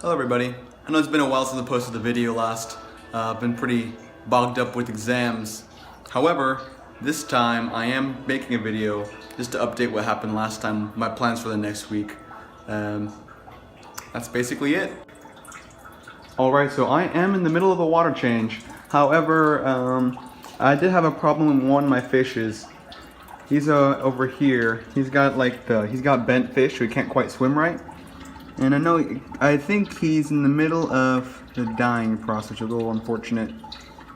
Hello everybody. I know it's been a while since I posted the video last. I've been pretty bogged up with exams. However, this time I am making a video just to update what happened last time, my plans for the next week. That's basically it. Alright, so I am in the middle of a water change. However, I did have a problem with one of my fishes. He's over here. He's got bent fish, so he can't quite swim right. And I think he's in the middle of the dying process, which is a little unfortunate.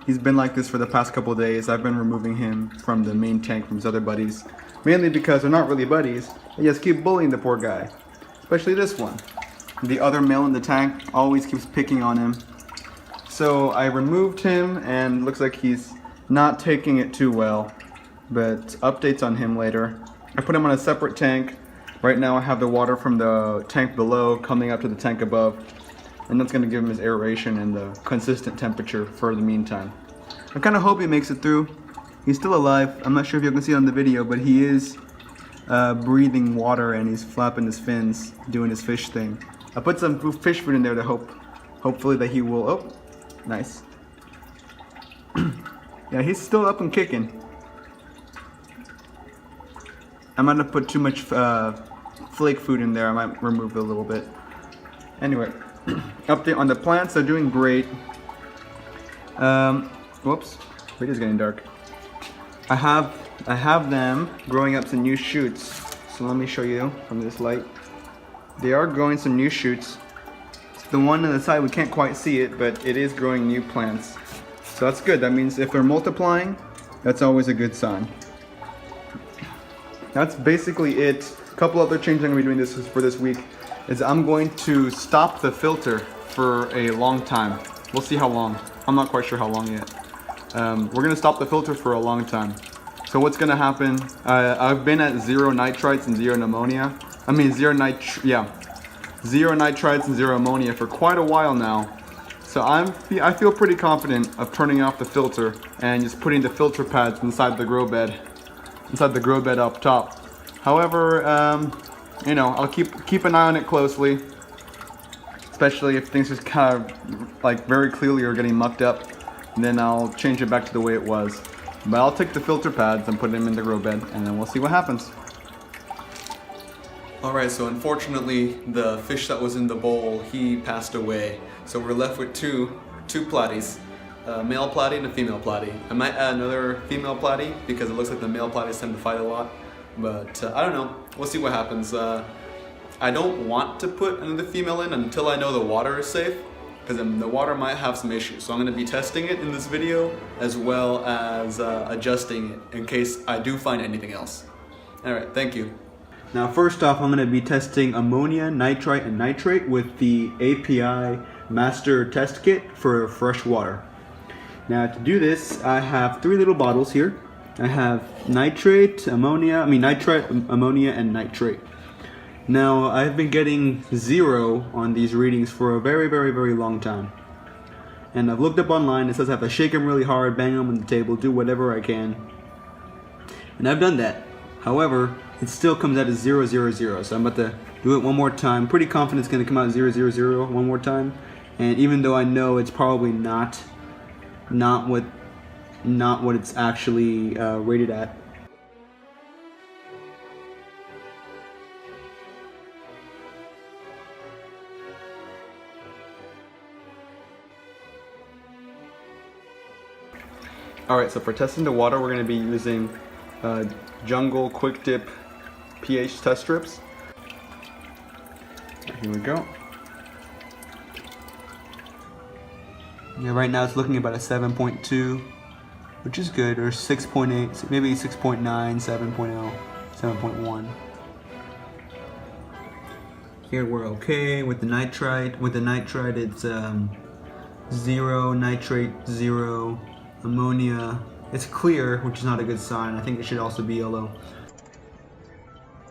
He's been like this for the past couple of days. I've been removing him from the main tank from his other buddies. Mainly because they're not really buddies. They just keep bullying the poor guy. Especially this one. The other male in the tank always keeps picking on him. So I removed him and looks like he's not taking it too well. But updates on him later. I put him on a separate tank. Right now I have the water from the tank below coming up to the tank above, and that's going to give him his aeration and the consistent temperature for the meantime. I kind of hope he makes it through. He's still alive. I'm not sure if you can see it on the video, but he is breathing water and he's flapping his fins, doing his fish thing. I put some fish food in there to hopefully that he will, oh, nice. Yeah, he's still up and kicking. I might have put too much flake food in there. I might remove it a little bit. Anyway, update on the plants. They're doing great. Whoops, it is getting dark. I have them growing up some new shoots. So let me show you from this light. They are growing some new shoots. The one on the side we can't quite see it, but it is growing new plants. So that's good. That means if they're multiplying, that's always a good sign. That's basically it. A couple other changes I'm going to be doing for this week is I'm going to stop the filter for a long time. We'll see how long. I'm not quite sure how long yet. We're going to stop the filter for a long time. So what's going to happen, I've been at 0 nitrites and 0 ammonia. I mean 0 nitrites and 0 ammonia for quite a while now. So I feel pretty confident of turning off the filter and just putting the filter pads inside the grow bed. Inside the grow bed up top. However, I'll keep an eye on it closely, especially if things just kind of like very clearly are getting mucked up. And then I'll change it back to the way it was. But I'll take the filter pads and put them in the grow bed, and then we'll see what happens. Alright, so unfortunately the fish that was in the bowl, he passed away. So we're left with two platies. A male platy and a female platy. I might add another female platy because it looks like the male platies tend to fight a lot. But I don't know. We'll see what happens. I don't want to put another female in until I know the water is safe, because the water might have some issues. So I'm going to be testing it in this video as well as adjusting it in case I do find anything else. Alright, thank you. Now first off, I'm going to be testing ammonia, nitrite, and nitrate with the API Master Test Kit for fresh water. Now to do this, I have 3 little bottles here. I have nitrate, ammonia, and nitrate. Now I've been getting 0 on these readings for a very, very, very long time. And I've looked up online, it says I have to shake them really hard, bang them on the table, do whatever I can. And I've done that. However, it still comes out as 0, 0, 0. So I'm about to do it one more time. Pretty confident it's going to come out 0, 0, 0 one more time. And even though I know it's probably not what it's actually rated at. Alright, so for testing the water, we're going to be using Jungle Quick Dip pH test strips. Here we go. Yeah, right now it's looking about a 7.2, which is good, or 6.8, maybe 6.9, 7.0, 7.1. Here we're okay with the nitrite. With the nitrite, it's 0 nitrate, 0 ammonia. It's clear, which is not a good sign. I think it should also be yellow.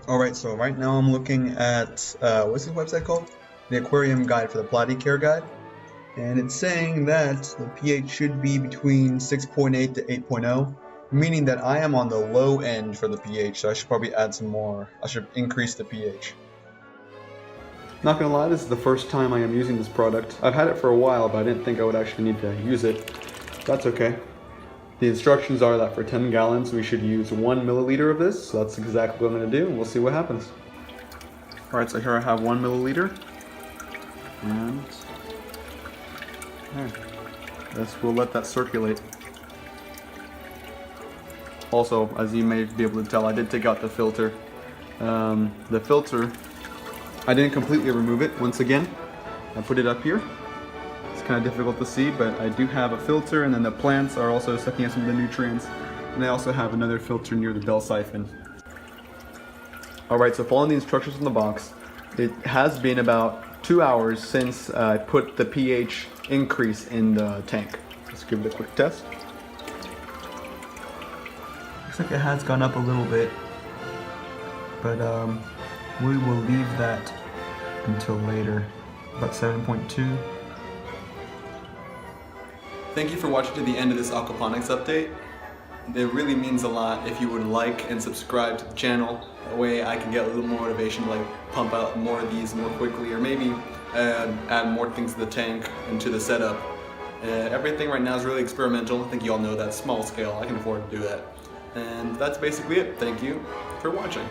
Alright, so right now I'm looking at, what's the website called? The Aquarium Guide for the Platy Care Guide. And it's saying that the pH should be between 6.8 to 8.0, meaning that I am on the low end for the pH, so I should probably add some more. I should increase the pH. Not gonna lie, this is the first time I am using this product. I've had it for a while, but I didn't think I would actually need to use it. That's okay. The instructions are that for 10 gallons, we should use 1 milliliter of this. So that's exactly what I'm gonna do, and we'll see what happens. All right, so here I have 1 milliliter. And we'll let that circulate. Also, as you may be able to tell, I did take out the filter. The filter, I didn't completely remove it. Once again, I put it up here. It's kind of difficult to see, but I do have a filter, and then the plants are also sucking up some of the nutrients. And I also have another filter near the bell siphon. All right, so following the instructions in the box, it has been about 2 hours since I put the pH increase in the tank. Let's give it a quick test. Looks like it has gone up a little bit, but we will leave that until later. About 7.2. Thank you for watching to the end of this aquaponics update. It really means a lot if you would like and subscribe to the channel. That way I can get a little more motivation to like pump out more of these more quickly, or maybe add more things to the tank and to the setup. Everything right now is really experimental. I think you all know that. Small scale, I can afford to do that. And that's basically it. Thank you for watching.